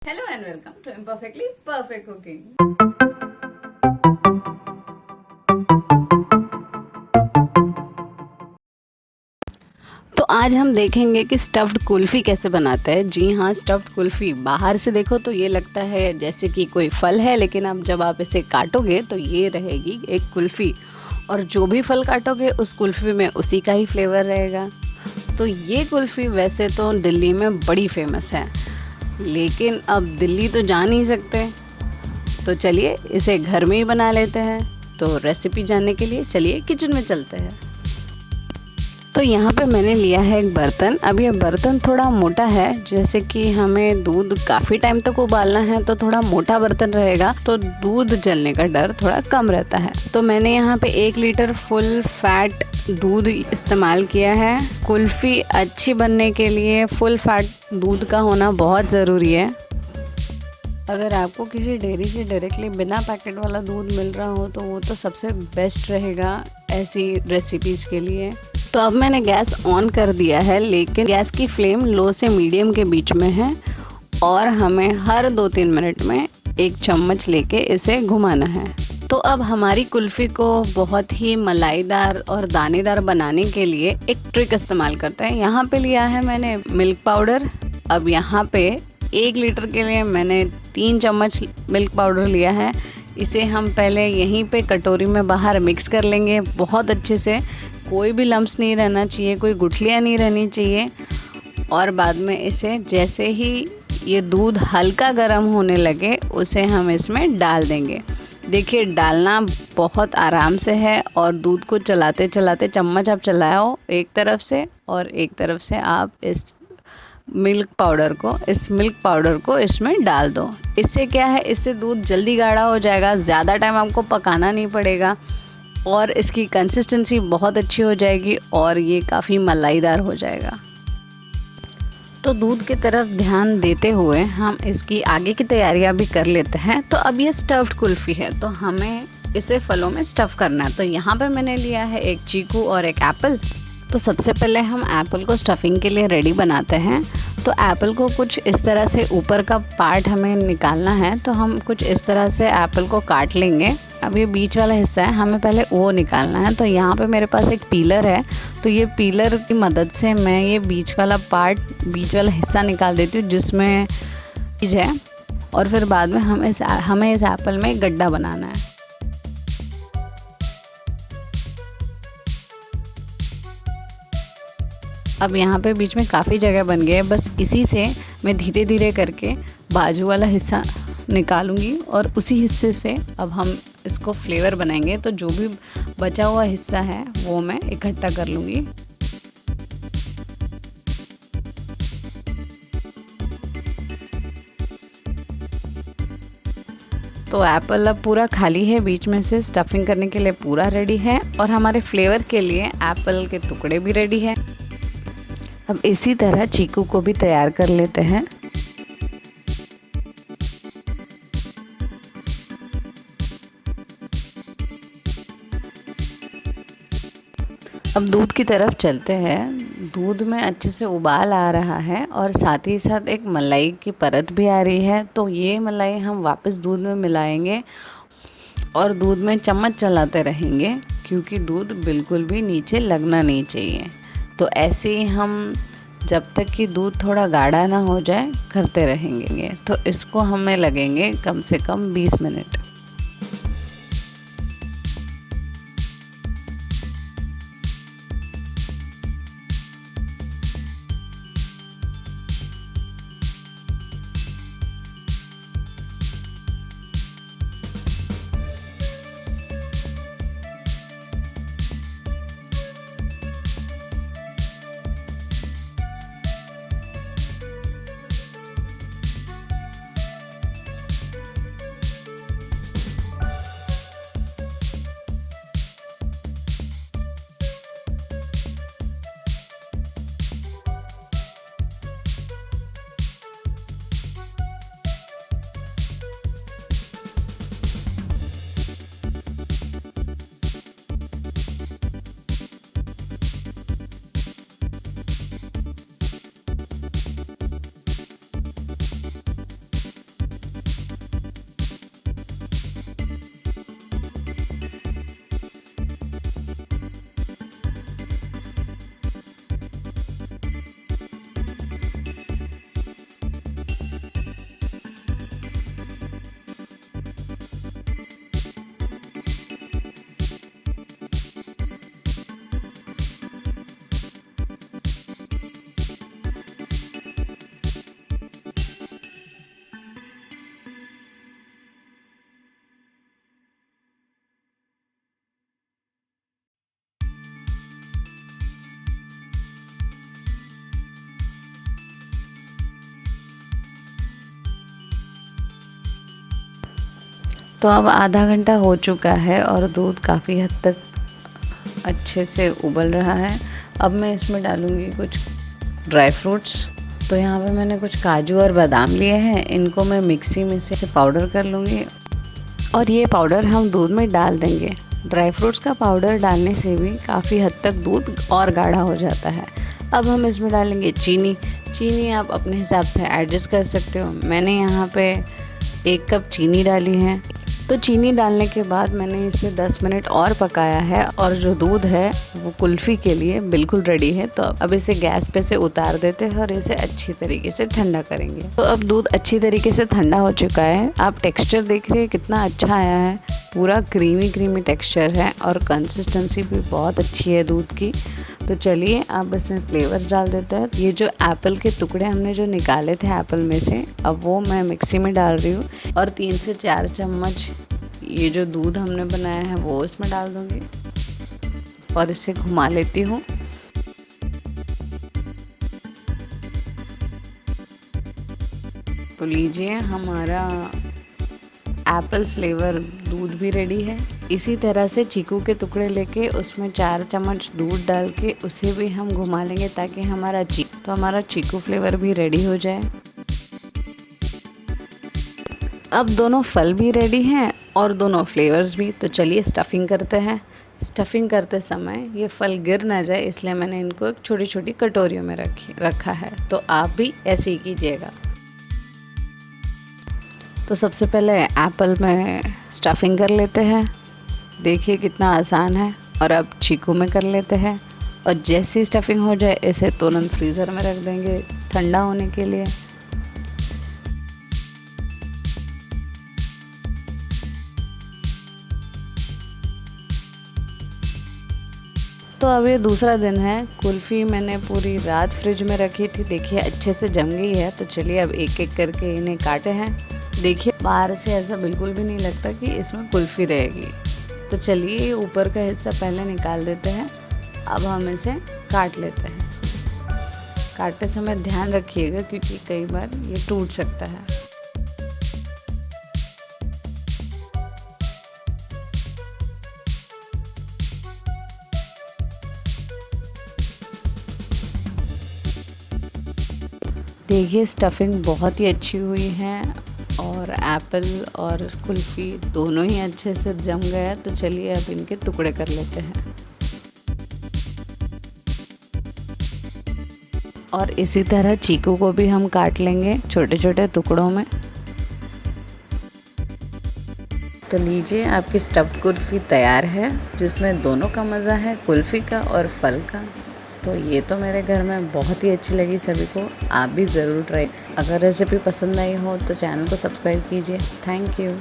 Hello and welcome to Imperfectly Perfect Cooking. तो आज हम देखेंगे कि स्टफ्ड कुल्फ़ी कैसे बनाते हैं। जी हाँ, स्टफ्ड कुल्फ़ी बाहर से देखो तो ये लगता है जैसे कि कोई फल है, लेकिन अब जब आप इसे काटोगे तो ये रहेगी एक कुल्फ़ी, और जो भी फल काटोगे उस कुल्फ़ी में उसी का ही फ्लेवर रहेगा। तो ये कुल्फ़ी वैसे तो दिल्ली में बड़ी फेमस है, लेकिन अब दिल्ली तो जा नहीं सकते, तो चलिए इसे घर में ही बना लेते हैं। तो रेसिपी जानने के लिए चलिए किचन में चलते हैं। तो यहाँ पे मैंने लिया है एक बर्तन। अब ये बर्तन थोड़ा मोटा है, जैसे कि हमें दूध काफ़ी टाइम तक उबालना है तो थोड़ा मोटा बर्तन रहेगा तो दूध जलने का डर थोड़ा कम रहता है। तो मैंने यहाँ पे 1 लीटर फुल फैट दूध इस्तेमाल किया है। कुल्फ़ी अच्छी बनने के लिए फुल फैट दूध का होना बहुत ज़रूरी है। अगर आपको किसी डेयरी से डायरेक्टली बिना पैकेट वाला दूध मिल रहा हो तो वो तो सबसे बेस्ट रहेगा ऐसी रेसिपीज़ के लिए। तो अब मैंने गैस ऑन कर दिया है, लेकिन गैस की फ्लेम लो से मीडियम के बीच में है, और हमें हर 2-3 मिनट में 1 चम्मच लेके इसे घुमाना है। तो अब हमारी कुल्फ़ी को बहुत ही मलाईदार और दानेदार बनाने के लिए एक ट्रिक इस्तेमाल करते हैं। यहाँ पे लिया है मैंने मिल्क पाउडर। अब यहाँ पे 1 लीटर के लिए मैंने 3 चम्मच मिल्क पाउडर लिया है। इसे हम पहले यहीं पे कटोरी में बाहर मिक्स कर लेंगे बहुत अच्छे से। कोई भी लम्स नहीं रहना चाहिए, कोई गुठलियाँ नहीं रहनी चाहिए। और बाद में इसे जैसे ही ये दूध हल्का गर्म होने लगे उसे हम इसमें डाल देंगे। देखिए, डालना बहुत आराम से है, और दूध को चलाते चलाते चम्मच आप चलाओ एक तरफ से, और एक तरफ से आप इस मिल्क पाउडर को इसमें डाल दो। इससे क्या है, इससे दूध जल्दी गाढ़ा हो जाएगा, ज़्यादा टाइम आपको पकाना नहीं पड़ेगा, और इसकी कंसिस्टेंसी बहुत अच्छी हो जाएगी और ये काफ़ी मलाईदार हो जाएगा। तो दूध की तरफ ध्यान देते हुए हम इसकी आगे की तैयारियां भी कर लेते हैं। तो अब ये स्टफ्ड कुल्फ़ी है तो हमें इसे फलों में स्टफ़ करना है। तो यहाँ पे मैंने लिया है एक चीकू और एक एप्पल। तो सबसे पहले हम एप्पल को स्टफिंग के लिए रेडी बनाते हैं। तो एप्पल को कुछ इस तरह से ऊपर का पार्ट हमें निकालना है, तो हम कुछ इस तरह से एप्पल को काट लेंगे। अब ये बीच वाला हिस्सा है, हमें पहले वो निकालना है। तो यहाँ पे मेरे पास एक पीलर है, तो ये पीलर की मदद से मैं ये बीच वाला हिस्सा निकाल देती हूँ जिसमें बीज है, और फिर बाद में हमें इस एप्पल में गड्ढा बनाना है। अब यहाँ पे बीच में काफ़ी जगह बन गई है, बस इसी से मैं धीरे धीरे करके बाजू वाला हिस्सा निकालूंगी, और उसी हिस्से से अब हम इसको फ्लेवर बनाएंगे। तो जो भी बचा हुआ हिस्सा है वो मैं इकट्ठा कर लूँगी। तो एप्पल अब पूरा खाली है, बीच में से स्टफिंग करने के लिए पूरा रेडी है, और हमारे फ्लेवर के लिए एप्पल के टुकड़े भी रेडी है। अब इसी तरह चीकू को भी तैयार कर लेते हैं। अब दूध की तरफ चलते हैं। दूध में अच्छे से उबाल आ रहा है, और साथ ही साथ एक मलाई की परत भी आ रही है। तो ये मलाई हम वापस दूध में मिलाएंगे और दूध में चम्मच चलाते रहेंगे, क्योंकि दूध बिल्कुल भी नीचे लगना नहीं चाहिए। तो ऐसे ही हम जब तक कि दूध थोड़ा गाढ़ा ना हो जाए करते रहेंगे। तो इसको हमें लगेंगे कम से कम 20 मिनट। तो अब आधा घंटा हो चुका है और दूध काफ़ी हद तक अच्छे से उबल रहा है। अब मैं इसमें डालूँगी कुछ ड्राई फ्रूट्स। तो यहाँ पे मैंने कुछ काजू और बादाम लिए हैं, इनको मैं मिक्सी में से पाउडर कर लूँगी और ये पाउडर हम दूध में डाल देंगे। ड्राई फ्रूट्स का पाउडर डालने से भी काफ़ी हद तक दूध और गाढ़ा हो जाता है। अब हम इसमें डालेंगे चीनी। चीनी आप अपने हिसाब से एडजस्ट कर सकते हो। मैंने यहाँ पे 1 कप चीनी डाली है। तो चीनी डालने के बाद मैंने इसे 10 मिनट और पकाया है और जो दूध है वो कुल्फ़ी के लिए बिल्कुल रेडी है। तो अब इसे गैस पे से उतार देते हैं और इसे अच्छी तरीके से ठंडा करेंगे। तो अब दूध अच्छी तरीके से ठंडा हो चुका है। आप टेक्सचर देख रहे हैं कितना अच्छा आया है, पूरा क्रीमी टेक्सचर है और कंसिस्टेंसी भी बहुत अच्छी है दूध की। तो चलिए अब इसमें फ्लेवर्स डाल देते हैं। ये जो एप्पल के टुकड़े हमने जो निकाले थे एप्पल में से, अब वो मैं मिक्सी में डाल रही हूँ और 3 से 4 चम्मच ये जो दूध हमने बनाया है वो इसमें डाल दूँगी और इसे घुमा लेती हूँ। तो लीजिए हमारा एप्पल फ्लेवर दूध भी रेडी है। इसी तरह से चीकू के टुकड़े लेके उसमें 4 चम्मच दूध डाल के उसे भी हम घुमा लेंगे ताकि हमारा चीकू फ्लेवर भी रेडी हो जाए। अब दोनों फल भी रेडी हैं और दोनों फ्लेवर्स भी। तो चलिए स्टफिंग करते हैं। स्टफिंग करते समय ये फल गिर ना जाए इसलिए मैंने इनको एक छोटी छोटी कटोरियों में रखा है। तो आप भी ऐसे ही कीजिएगा। तो सबसे पहले एप्पल में स्टफिंग कर लेते हैं। देखिए कितना आसान है। और अब चीकू में कर लेते हैं और जैसी स्टफिंग हो जाए इसे तुरंत फ्रीज़र में रख देंगे ठंडा होने के लिए। तो अब ये दूसरा दिन है। कुल्फ़ी मैंने पूरी रात फ्रिज में रखी थी, देखिए अच्छे से जम गई है। तो चलिए अब एक एक करके इन्हें काटे हैं। देखिए बाहर से ऐसा बिल्कुल भी नहीं लगता कि इसमें कुल्फ़ी रहेगी। तो चलिए ऊपर का हिस्सा पहले निकाल देते हैं। अब हम इसे काट लेते हैं। काटते समय ध्यान रखिएगा क्योंकि कई बार ये टूट सकता है। देखिए स्टफिंग बहुत ही अच्छी हुई है और एप्पल और कुल्फ़ी दोनों ही अच्छे से जम गया। तो चलिए अब इनके टुकड़े कर लेते हैं और इसी तरह चीकू को भी हम काट लेंगे छोटे छोटे टुकड़ों में। तो लीजिए आपकी स्टफ्ड कुल्फ़ी तैयार है जिसमें दोनों का मज़ा है, कुल्फ़ी का और फल का। तो ये तो मेरे घर में बहुत ही अच्छी लगी सभी को। आप भी ज़रूर ट्राई। अगर रेसिपी पसंद आई हो तो चैनल को सब्सक्राइब कीजिए। Thank you.